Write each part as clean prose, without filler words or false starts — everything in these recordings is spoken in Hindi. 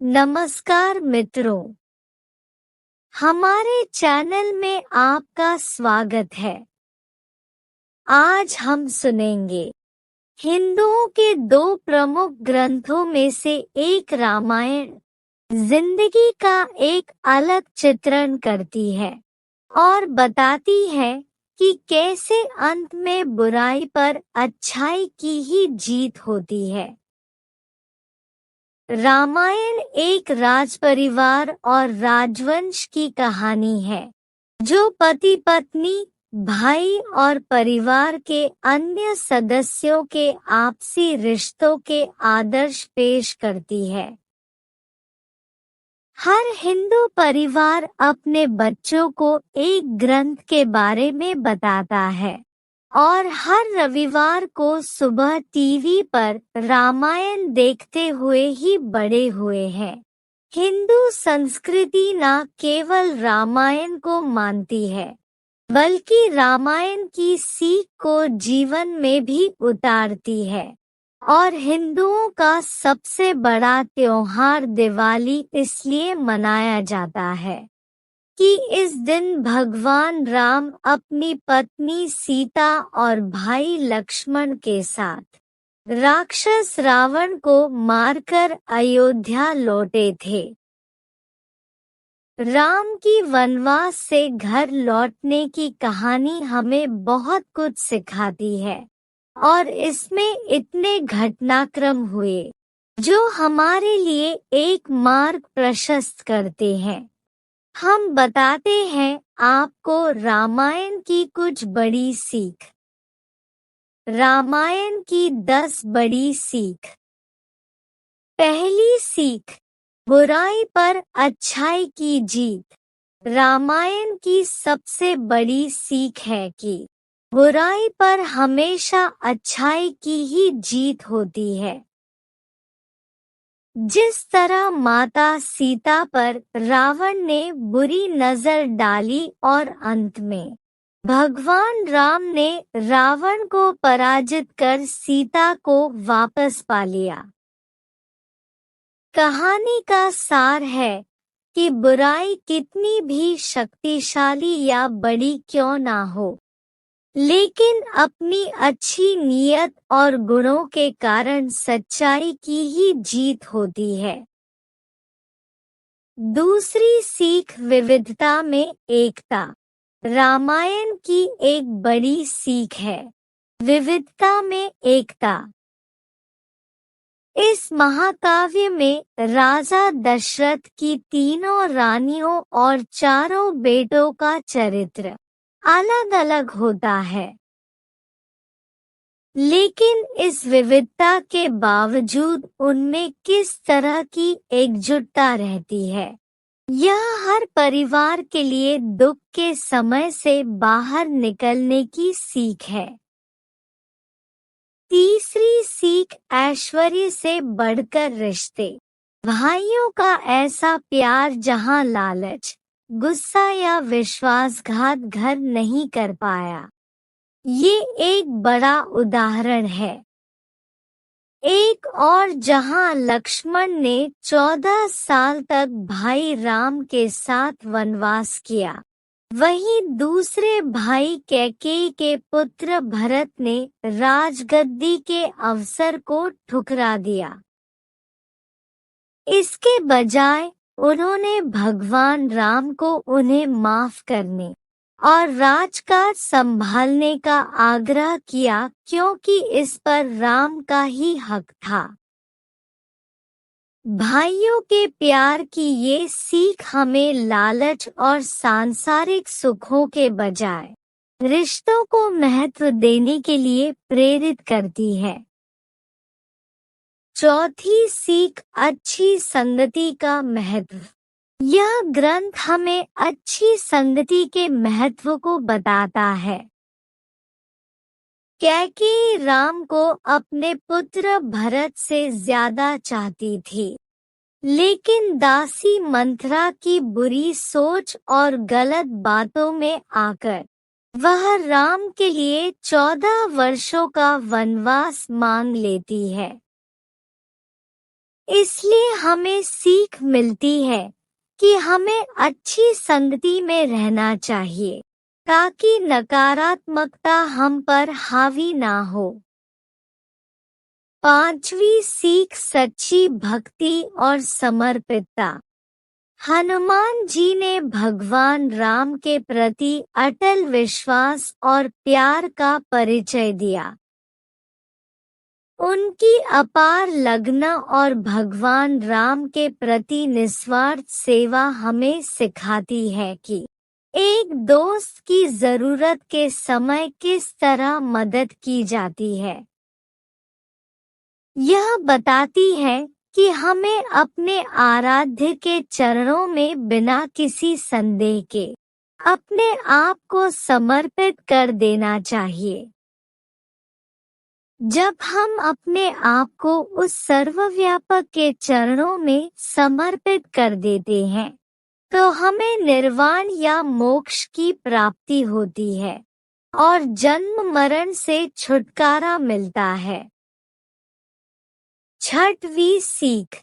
नमस्कार मित्रों, हमारे चैनल में आपका स्वागत है। आज हम सुनेंगे हिंदुओं के दो प्रमुख ग्रंथों में से एक रामायण जिंदगी का एक अलग चित्रण करती है और बताती है कि कैसे अंत में बुराई पर अच्छाई की ही जीत होती है। रामायण एक राजपरिवार और राजवंश की कहानी है जो पति पत्नी, भाई और परिवार के अन्य सदस्यों के आपसी रिश्तों के आदर्श पेश करती है। हर हिंदू परिवार अपने बच्चों को एक ग्रंथ के बारे में बताता है और हर रविवार को सुबह टीवी पर रामायण देखते हुए ही बड़े हुए हैं। हिंदू संस्कृति न केवल रामायण को मानती है बल्कि रामायण की सीख को जीवन में भी उतारती है और हिंदुओं का सबसे बड़ा त्योहार दिवाली इसलिए मनाया जाता है कि इस दिन भगवान राम अपनी पत्नी सीता और भाई लक्ष्मण के साथ राक्षस रावण को मारकर अयोध्या लौटे थे। राम की वनवास से घर लौटने की कहानी हमें बहुत कुछ सिखाती है और इसमें इतने घटनाक्रम हुए जो हमारे लिए एक मार्ग प्रशस्त करते हैं। हम बताते हैं आपको रामायण की कुछ बड़ी सीख। रामायण की 10 बड़ी सीख। पहली सीख, बुराई पर अच्छाई की जीत। रामायण की सबसे बड़ी सीख है कि बुराई पर हमेशा अच्छाई की ही जीत होती है। जिस तरह माता सीता पर रावण ने बुरी नजर डाली और अंत में भगवान राम ने रावण को पराजित कर सीता को वापस पा लिया। कहानी का सार है कि बुराई कितनी भी शक्तिशाली या बड़ी क्यों ना हो, लेकिन अपनी अच्छी नीयत और गुणों के कारण सच्चाई की ही जीत होती है। दूसरी सीख, विविधता में एकता। रामायण की एक बड़ी सीख है विविधता में एकता। इस महाकाव्य में राजा दशरथ की तीनों रानियों और चारों बेटों का चरित्र अलग अलग होता है, लेकिन इस विविधता के बावजूद उनमें किस तरह की एकजुटता रहती है, यह हर परिवार के लिए दुख के समय से बाहर निकलने की सीख है। तीसरी सीख, ऐश्वर्य से बढ़कर रिश्ते। भाइयों का ऐसा प्यार जहां लालच, गुस्सा या विश्वासघात घर नहीं कर पाया, ये एक बड़ा उदाहरण है। एक और जहां लक्ष्मण ने 14 साल तक भाई राम के साथ वनवास किया, वहीं दूसरे भाई कैकेयी के पुत्र भरत ने राजगद्दी के अवसर को ठुकरा दिया। इसके बजाय उन्होंने भगवान राम को उन्हें माफ करने और राजकाज संभालने का आग्रह किया क्योंकि इस पर राम का ही हक था। भाइयों के प्यार की ये सीख हमें लालच और सांसारिक सुखों के बजाय रिश्तों को महत्व देने के लिए प्रेरित करती है। चौथी सीख, अच्छी संगति का महत्व। यह ग्रंथ हमें अच्छी संगति के महत्व को बताता है। कैकेयी राम को अपने पुत्र भरत से ज्यादा चाहती थी, लेकिन दासी मंथरा की बुरी सोच और गलत बातों में आकर वह राम के लिए 14 वर्षों का वनवास मांग लेती है। इसलिए हमें सीख मिलती है कि हमें अच्छी संगति में रहना चाहिए ताकि नकारात्मकता हम पर हावी ना हो। पांचवी सीख सच्ची भक्ति और समर्पितता। हनुमान जी ने भगवान राम के प्रति अटल विश्वास और प्यार का परिचय दिया। उनकी अपार लगन और भगवान राम के प्रति निस्वार्थ सेवा हमें सिखाती है कि एक दोस्त की जरूरत के समय किस तरह मदद की जाती है। यह बताती है कि हमें अपने आराध्य के चरणों में बिना किसी संदेह के अपने आप को समर्पित कर देना चाहिए। जब हम अपने आप को उस सर्वव्यापक के चरणों में समर्पित कर देते हैं तो हमें निर्वाण या मोक्ष की प्राप्ति होती है और जन्म मरण से छुटकारा मिलता है। छठवीं सीख,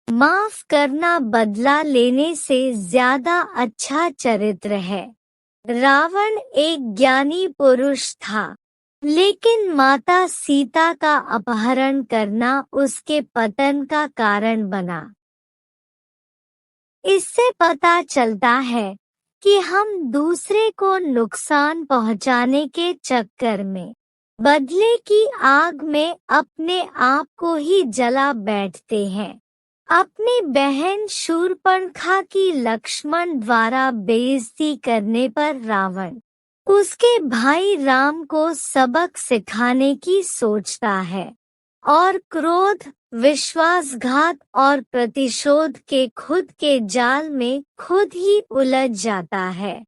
माफ करना बदला लेने से ज्यादा अच्छा चरित्र है। रावण एक ज्ञानी पुरुष था, लेकिन माता सीता का अपहरण करना उसके पतन का कारण बना। इससे पता चलता है कि हम दूसरे को नुकसान पहुंचाने के चक्कर में बदले की आग में अपने आप को ही जला बैठते हैं। अपनी बहन शूर्पणखा की लक्ष्मण द्वारा बेइज्जती करने पर रावण उसके भाई राम को सबक सिखाने की सोचता है और क्रोध, विश्वासघात और प्रतिशोध के खुद के जाल में खुद ही उलझ जाता है।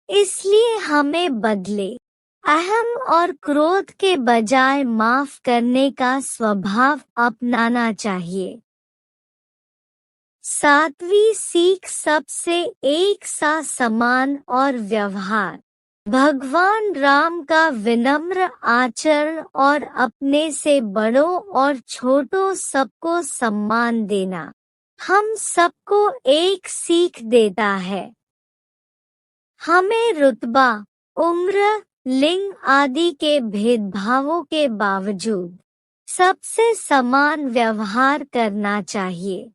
इसलिए हमें बदले, अहम और क्रोध के बजाय माफ करने का स्वभाव अपनाना चाहिए। सातवीं सीख सबसे एक सा समान और व्यवहार। भगवान राम का विनम्र आचरण और अपने से बड़ों और छोटों सबको सम्मान देना हम सबको एक सीख देता है। हमें रुतबा, उम्र, लिंग आदि के भेदभावों के बावजूद सबसे समान व्यवहार करना चाहिए।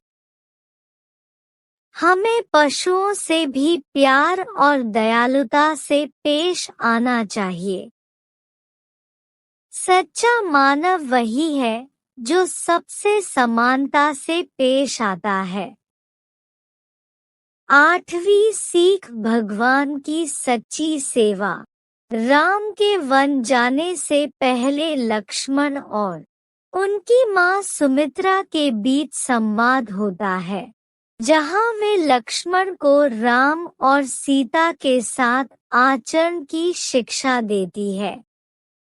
हमें पशुओं से भी प्यार और दयालुता से पेश आना चाहिए। सच्चा मानव वही है जो सबसे समानता से पेश आता है। आठवीं सीख, भगवान की सच्ची सेवा। राम के वन जाने से पहले लक्ष्मण और उनकी मां सुमित्रा के बीच संवाद होता है, जहां वे लक्ष्मण को राम और सीता के साथ आचरण की शिक्षा देती है।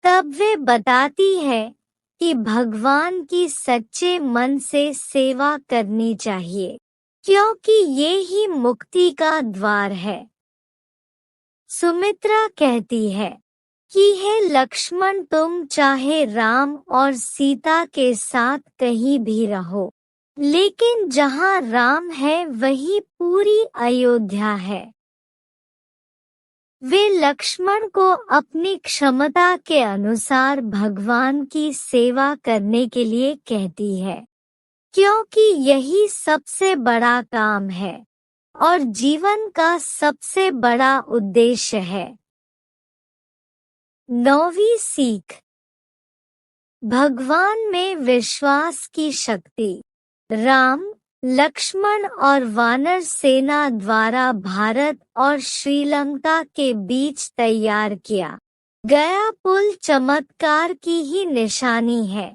तब वे बताती है कि भगवान की सच्चे मन से सेवा करनी चाहिए, क्योंकि ये ही मुक्ति का द्वार है। सुमित्रा कहती है कि हे लक्ष्मण, तुम चाहे राम और सीता के साथ कहीं भी रहो, लेकिन जहाँ राम है वही पूरी अयोध्या है। वे लक्ष्मण को अपनी क्षमता के अनुसार भगवान की सेवा करने के लिए कहती है, क्योंकि यही सबसे बड़ा काम है और जीवन का सबसे बड़ा उद्देश्य है। नौवीं सीख, भगवान में विश्वास की शक्ति। राम, लक्ष्मण और वानर सेना द्वारा भारत और श्रीलंका के बीच तैयार किया गया पुल चमत्कार की ही निशानी है।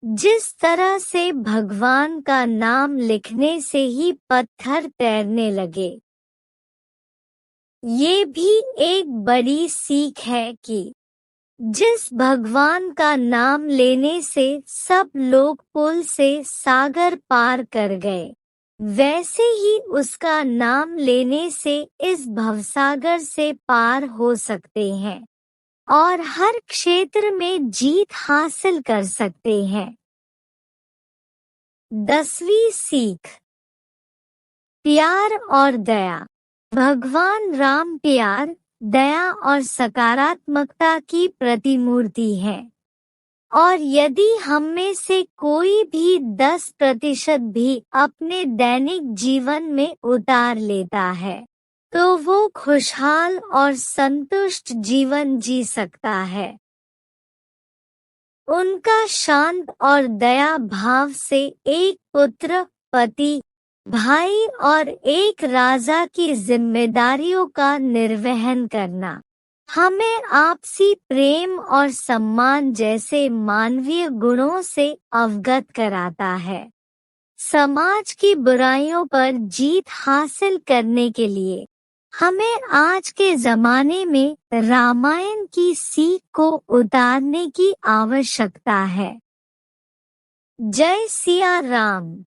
जिस तरह से भगवान का नाम लिखने से ही पत्थर तैरने लगे, ये भी एक बड़ी सीख है कि जिस भगवान का नाम लेने से सब लोग पुल से सागर पार कर गए, वैसे ही उसका नाम लेने से इस भवसागर से पार हो सकते हैं और हर क्षेत्र में जीत हासिल कर सकते हैं। 10वीं सीख, प्यार और दया। भगवान राम प्यार, दया और सकारात्मकता की प्रतिमूर्ति है, और यदि हम में से कोई भी 10% भी अपने दैनिक जीवन में उतार लेता है, तो वो खुशहाल और संतुष्ट जीवन जी सकता है। उनका शांत और दया भाव से एक पुत्र, पति, भाई और एक राजा की जिम्मेदारियों का निर्वहन करना हमें आपसी प्रेम और सम्मान जैसे मानवीय गुणों से अवगत कराता है। समाज की बुराइयों पर जीत हासिल करने के लिए हमें आज के जमाने में रामायण की सीख को उतारने की आवश्यकता है। जय सिया राम।